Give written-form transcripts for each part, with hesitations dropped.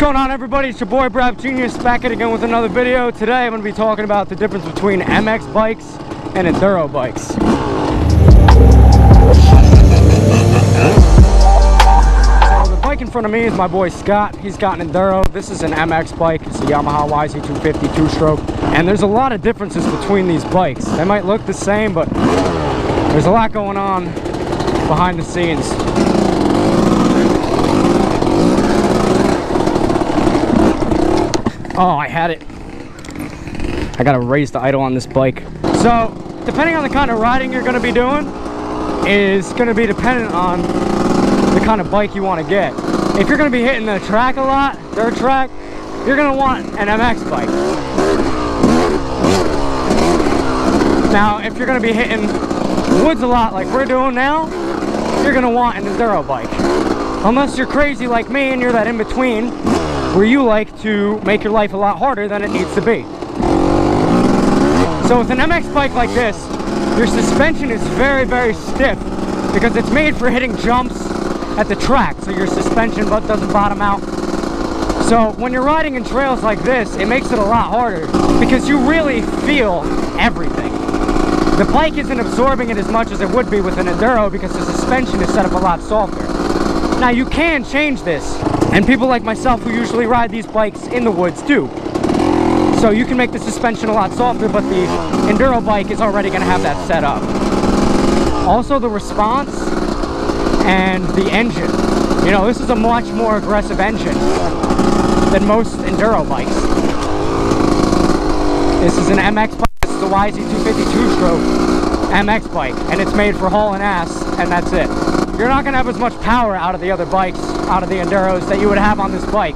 What's going on, everybody? It's your boy Brad Genius back at it again with another video. Today I'm going to be talking about the difference between MX bikes and Enduro bikes. So the bike in front of me is my boy Scott. He's got an Enduro. This is an MX bike. It's a Yamaha YZ250 two-stroke. And there's a lot of differences between these bikes. They might look the same, but there's a lot going on behind the scenes. Oh, I had it. I gotta raise the idle on this bike. So, depending on the kind of riding you're gonna be doing, is gonna be dependent on the kind of bike you want to get. If you're gonna be hitting the track a lot, dirt track, you're gonna want an MX bike. Now, if you're gonna be hitting woods a lot like we're doing now, you're gonna want an Enduro bike. Unless you're crazy like me and you're that in between, where you like to make your life a lot harder than it needs to be. So with an MX bike like this, your suspension is very, very stiff because it's made for hitting jumps at the track, so your suspension doesn't bottom out. So when you're riding in trails like this, it makes it a lot harder because you really feel everything. The bike isn't absorbing it as much as it would be with an Enduro because the suspension is set up a lot softer. Now you can change this, and people like myself who usually ride these bikes in the woods do. So you can make the suspension a lot softer, but the Enduro bike is already going to have that set up. Also the response and the engine. You know, this is a much more aggressive engine than most Enduro bikes. This is an MX bike. This is a YZ250 two-stroke MX bike, and it's made for hauling ass, and that's it. You're not going to have as much power out of the other bikes, out of the Enduros, that you would have on this bike,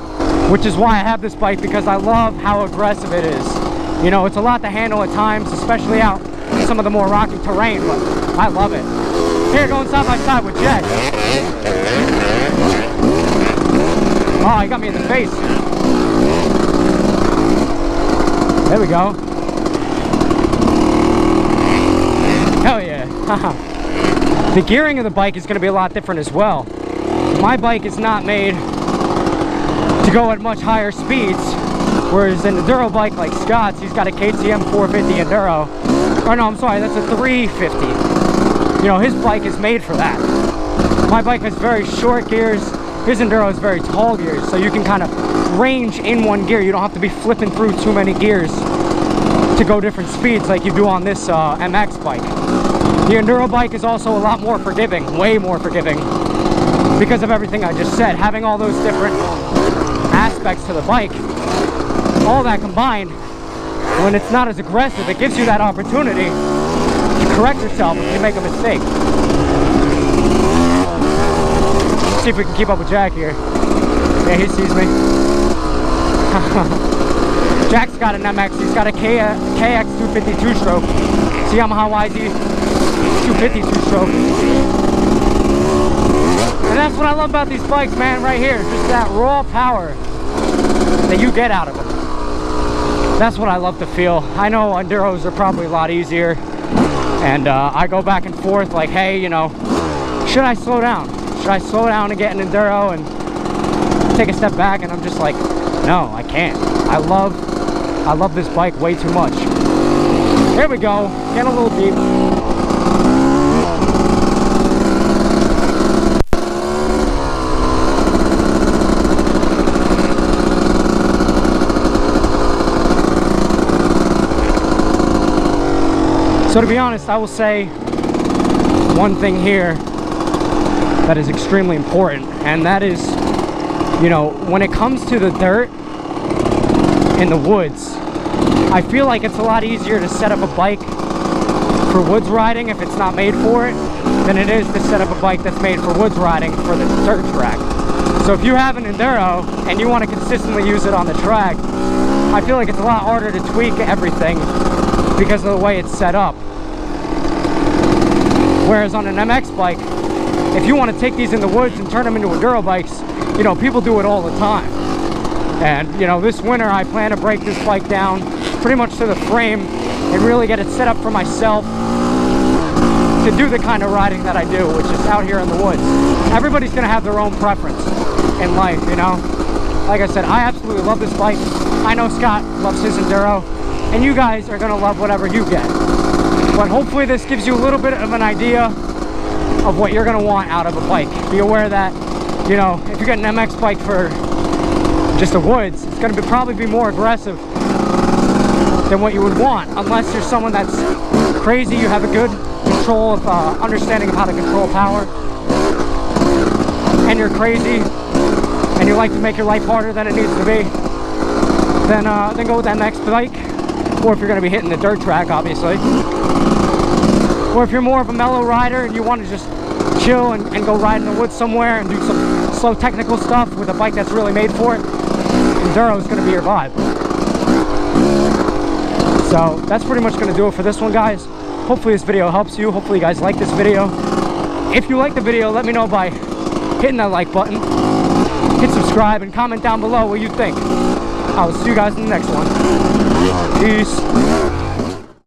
which is why I have this bike, because I love how aggressive it is. You know, it's a lot to handle at times, especially out in some of the more rocky terrain, but I love it. Here, going side by side with Jet. Oh, he got me in the face. There we go. Hell yeah. Haha. The gearing of the bike is going to be a lot different as well. My bike is not made to go at much higher speeds, whereas an Enduro bike like Scott's, he's got a KTM 450 Enduro. Or no, I'm sorry, that's a 350. You know, his bike is made for that. My bike has very short gears. His Enduro has very tall gears, so you can kind of range in one gear. You don't have to be flipping through too many gears to go different speeds like you do on this MX bike. The Enduro bike is also a lot more forgiving, way more forgiving, because of everything I just said. Having all those different aspects to the bike, all that combined, when it's not as aggressive, it gives you that opportunity to correct yourself if you make a mistake. Let's see if we can keep up with Jack here. Yeah, he sees me. Jack's got an MX, he's got a KX250 two-stroke. It's a Yamaha YZ250 two-stroke. And that's what I love about these bikes, man, right here. Just that raw power that you get out of them. That's what I love to feel. I know Enduros are probably a lot easier. And I go back and forth like, hey, you know, should I slow down? Should I slow down and get an Enduro and take a step back? And I'm just like, no, I can't. I love this bike way too much. Here we go, getting a little deep. So to be honest, I will say one thing here that is extremely important, and that is, you know, when it comes to the dirt in the woods, I feel like it's a lot easier to set up a bike for woods riding if it's not made for it than it is to set up a bike that's made for woods riding for the dirt track. So if you have an Enduro and you want to consistently use it on the track, I feel like it's a lot harder to tweak everything because of the way it's set up. Whereas on an MX bike, if you want to take these in the woods and turn them into Enduro bikes, you know, people do it all the time. And, you know, this winter I plan to break this bike down pretty much to the frame and really get it set up for myself to do the kind of riding that I do, which is out here in the woods. Everybody's going to have their own preference in life, you know? Like I said, I absolutely love this bike. I know Scott loves his Enduro, and you guys are gonna love whatever you get. But hopefully this gives you a little bit of an idea of what you're gonna want out of a bike. Be aware that, you know, if you get an MX bike for just the woods, it's gonna probably be more aggressive than what you would want, unless you're someone that's crazy, you have a good control of understanding of how to control power, and you're crazy and you like to make your life harder than it needs to be, then go with that MX bike. Or if you're going to be hitting the dirt track, obviously. Or if you're more of a mellow rider and you want to just chill and go ride in the woods somewhere and do some slow technical stuff with a bike that's really made for it, Enduro is going to be your vibe. So that's pretty much going to do it for this one, guys. Hopefully this video helps you. Hopefully you guys like this video. If you like the video, let me know by hitting that like button, hit subscribe, and comment down below what you think. I will see you guys in the next one. Peace.